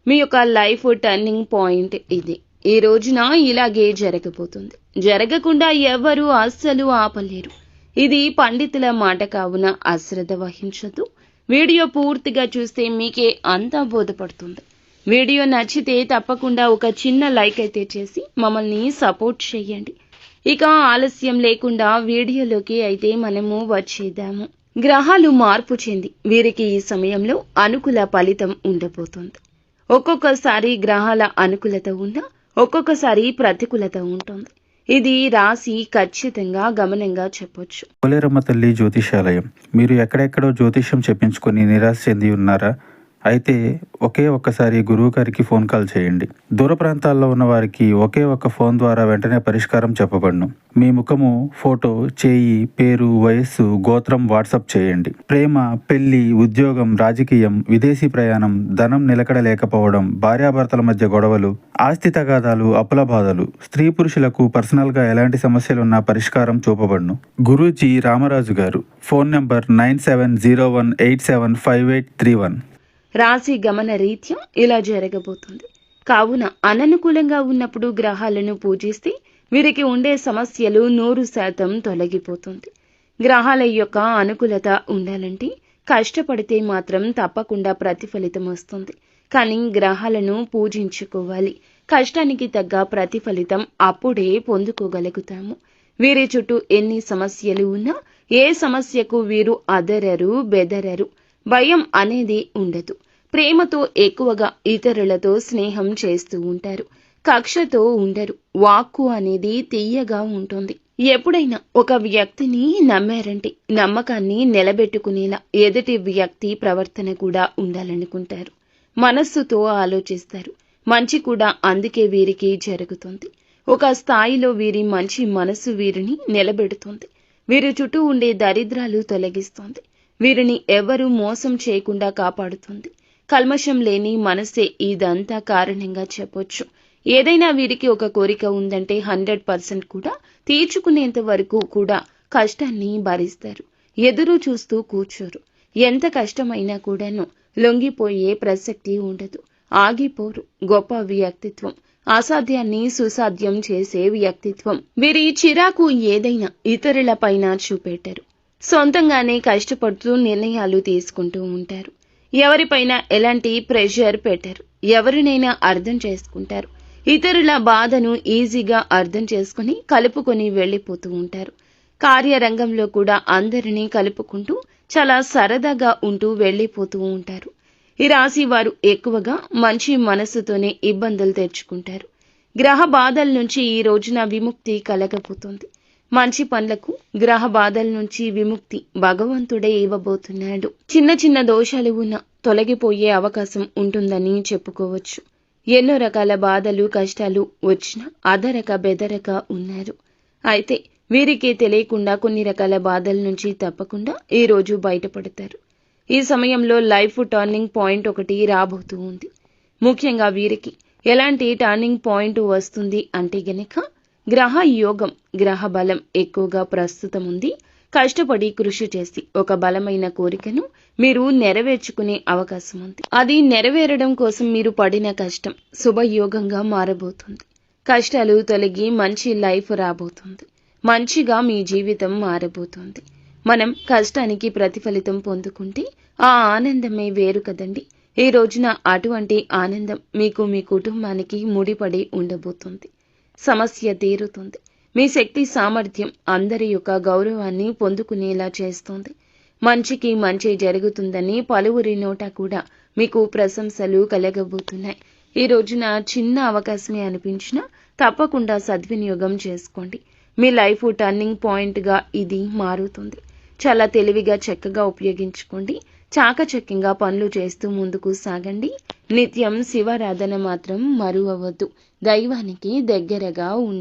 మీ యొక్క life turning point ఇది. ఈ రోజున ఇలాగే జరగబోతుంది. జరగకుండా ఎవరు అస్సలు ఆపలేరు. ఇది పండితుల మాట కావున అశ్రద్ధ వహించొద్దు. వీడియో పూర్తిగా చూస్తే మీకే అంతా బోధపడుతుంది. వీడియో నచ్చితే తప్పకుండా ఒక చిన్న లైక్ అయితే చేసి మమ్మల్ని సపోర్ట్ చేయండి. ఇక ఆలస్యం లేకుండా వీడియోలోకి అయితే మనము వచ్చేద్దాము. గ్రహాలు మార్పు చెంది వీరికి ఈ సమయంలో అనుకూల ఫలితం ఉండబోతుంది. ఒక్కొక్కసారి గ్రహాల అనుకూలత ఉన్నా ఒక్కొక్కసారి ప్రతికూలత ఉంటుంది. ఇది రాశి ఖచ్చితంగా గమనంగా చెప్పొచ్చు. పోలేరమ్మ తల్లి జ్యోతిషాలయం. మీరు ఎక్కడెక్కడో జ్యోతిష్యం చెప్పించుకొని నిరాశ చెంది ఉన్నారా? అయితే ఒకే ఒక్కసారి గురువు గారికి ఫోన్ కాల్ చేయండి. దూర ప్రాంతాల్లో ఉన్న వారికి ఒకే ఒక్క ఫోన్ ద్వారా వెంటనే పరిష్కారం చెప్పబడును. మీ ముఖము, ఫోటో, చేయి, పేరు, వయస్సు, గోత్రం వాట్సాప్ చేయండి. ప్రేమ, పెళ్లి, ఉద్యోగం, రాజకీయం, విదేశీ ప్రయాణం, ధనం నిలకడ లేకపోవడం, భార్యాభర్తల మధ్య గొడవలు, ఆస్తి తగాదాలు, అప్పుల బాధలు, స్త్రీ పురుషులకు పర్సనల్ గా ఎలాంటి సమస్యలున్నా పరిష్కారం చూపబడును. గురూజీ రామరాజు గారు. Phone number 9701875831. రాశి గమన రీత్యా ఇలా జరగబోతుంది. కావున అననుకూలంగా ఉన్నప్పుడు గ్రహాలను పూజిస్తే వీరికి ఉండే సమస్యలు 100% తొలగిపోతుంది. గ్రహాల యొక్క అనుకూలత ఉండాలంటే కష్టపడితే మాత్రం తప్పకుండా ప్రతిఫలితం వస్తుంది. కానీ గ్రహాలను పూజించుకోవాలి. కష్టానికి తగ్గ ప్రతిఫలితం అప్పుడే పొందుకోగలుగుతాము. వీరి చుట్టూ ఎన్ని సమస్యలు ఉన్నా ఏ సమస్యకు వీరు అదరరు, బెదరరు. భయం అనేది ఉండదు. ప్రేమతో ఎక్కువగా ఇతరులతో స్నేహం చేస్తూ ఉంటారు. కక్షతో ఉండరు. వాక్కు అనేది తీయగా ఉంటుంది. ఎప్పుడైనా ఒక వ్యక్తిని నమ్మారంటే నమ్మకాన్ని నిలబెట్టుకునేలా ఎదుటి వ్యక్తి ప్రవర్తన కూడా ఉండాలనుకుంటారు. మనస్సుతో ఆలోచిస్తారు. మంచి కూడా అందుకే వీరికి జరుగుతుంది. ఒక స్థాయిలో వీరి మంచి మనసు వీరిని నిలబెడుతుంది. వీరి చుట్టూ ఉండే దరిద్రాలు తొలగిస్తుంది. వీరిని ఎవరూ మోసం చేయకుండా కాపాడుతుంది. కల్మషం లేని మనసే ఇదంతా కారణంగా చెప్పొచ్చు. ఏదైనా వీరికి ఒక కోరిక ఉందంటే 100% కూడా తీర్చుకునేంత వరకు కూడా కష్టాన్ని భరిస్తారు. ఎదురు చూస్తూ కూర్చోరు. ఎంత కష్టమైనా కూడాను లొంగిపోయే ప్రసక్తి ఉండదు. ఆగిపోరు. గొప్ప వ్యక్తిత్వం. అసాధ్యాన్ని సుసాధ్యం చేసే వ్యక్తిత్వం. వీరి చిరాకు ఏదైనా ఇతరుల పైన చూపెట్టరు. సొంతంగానే కష్టపడుతూ నిర్ణయాలు తీసుకుంటూ ఉంటారు. ఎవరిపైన ఎలాంటి ప్రెషర్ పెట్టరు. ఎవరినైనా అర్థం చేసుకుంటారు. ఇతరుల బాధను ఈజీగా అర్థం చేసుకుని కలుపుకొని వెళ్లిపోతూ ఉంటారు. కార్యరంగంలో కూడా అందరినీ కలుపుకుంటూ చాలా సరదాగా ఉంటూ వెళ్లిపోతూ ఉంటారు. ఈ రాశి వారు ఎక్కువగా మంచి మనస్సుతోనే ఇబ్బందులు తెచ్చుకుంటారు. గ్రహ బాధల నుంచి ఈ రోజున విముక్తి కలగబోతుంది. మంచి పనులకు గ్రహ బాధల నుంచి విముక్తి భగవంతుడే ఇవ్వబోతున్నాడు. చిన్న చిన్న దోషాలు ఉన్న తొలగిపోయే అవకాశం ఉంటుందని చెప్పుకోవచ్చు. ఎన్నో రకాల బాధలు, కష్టాలు వచ్చినా అదరక బెదరక ఉన్నారు. అయితే వీరికి తెలియకుండా కొన్ని రకాల బాధల నుంచి తప్పకుండా ఈ రోజు బయటపడతారు. ఈ సమయంలో లైఫ్ టర్నింగ్ పాయింట్ ఒకటి రాబోతూ ఉంది. ముఖ్యంగా వీరికి ఎలాంటి టర్నింగ్ పాయింట్ వస్తుంది అంటే గనక గ్రహ యోగం, గ్రహ బలం ఎక్కువగా ప్రస్తుతం ఉంది. కష్టపడి కృషి చేసి ఒక బలమైన కోరికను మీరు నెరవేర్చుకునే అవకాశం ఉంది. అది నెరవేరడం కోసం మీరు పడిన కష్టం శుభయోగంగా మారబోతుంది. కష్టాలు తొలగి మంచి లైఫ్ రాబోతుంది. మంచిగా మీ జీవితం మారబోతుంది. మనం కష్టానికి ప్రతిఫలితం పొందుకుంటే ఆ ఆనందమే వేరు కదండి. ఈ రోజున అటువంటి ఆనందం మీకు, మీ కుటుంబానికి ముడిపడి ఉండబోతుంది. సమస్య తీరుతుంది. మీ శక్తి సామర్థ్యం అందరి యొక్క గౌరవాన్ని పొందుకునేలా చేస్తుంది. మంచికి మంచి జరుగుతుందని పలువురి నోట కూడా మీకు ప్రశంసలు కలగబోతున్నాయి. ఈ రోజున చిన్న అవకాశమే అనిపించినా తప్పకుండా సద్వినియోగం చేసుకోండి. మీ లైఫ్ టర్నింగ్ పాయింట్ గా ఇది మారుతుంది. చాలా తెలివిగా చక్కగా ఉపయోగించుకోండి. చాకచక్యంగా పనులు చేస్తూ ముందుకు సాగండి. నిత్యం శివారాధన మాత్రం మరువవద్దు. దైవానికి దగ్గరగా ఉండండి.